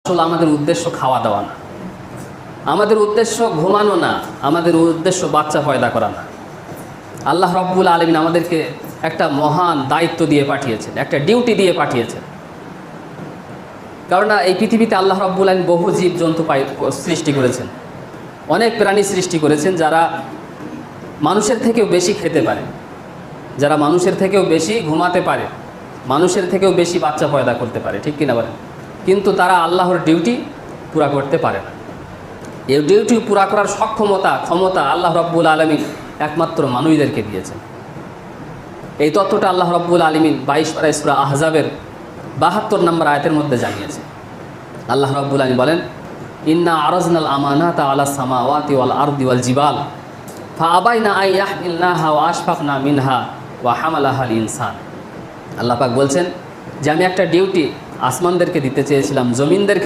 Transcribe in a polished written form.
আসলে আমাদের উদ্দেশ্য খাওয়া দাওয়া না, আমাদের উদ্দেশ্য ঘুমানো না, আমাদের উদ্দেশ্য বাচ্চা পয়দা করা না। আল্লাহ রব্বুল আলামিন আমাদেরকে একটা মহান দায়িত্ব দিয়ে পাঠিয়েছেন, একটা ডিউটি দিয়ে পাঠিয়েছেন। কারণ এই পৃথিবীতে আল্লাহ রব্বুল আলামিন বহু জীবজন্তু সৃষ্টি করেছেন, অনেক প্রাণী সৃষ্টি করেছেন যারা মানুষের থেকেও বেশি খেতে পারে, যারা মানুষের থেকেও বেশি ঘুমাতে পারে, মানুষের থেকেও বেশি বাচ্চা পয়দা করতে পারে, ঠিক কিনা বলেন? কিন্তু তারা আল্লাহর ডিউটি পুরা করতে পারে না। এই ডিউটি পুরা করার ক্ষমতা আল্লাহ রব্বুল আলামিন একমাত্র মানুষদেরকে দিয়েছেন। এই তত্ত্বটা আল্লাহ রব্বুল আলামিন 22 পারা সূরা আহজাবের 72 নম্বর আয়াতের মধ্যে জানিয়েছে। আল্লাহ রব্বুল আলামিন বলেন, ইন্না আরাজনাল আমানাতা আলাস সামাওয়াতি ওয়াল আরদি ওয়াল জিবাল ফাআবাইনা আন ইয়াহমিলনাহা ওয়া আশফাকনা মিনহা ওয়া হামালাহাল ইনসান। আল্লাহ পাক বলছেন যে আমি একটা ডিউটি আসমানদেরকে দিতে চেয়েছিলাম, জমিনদেরকে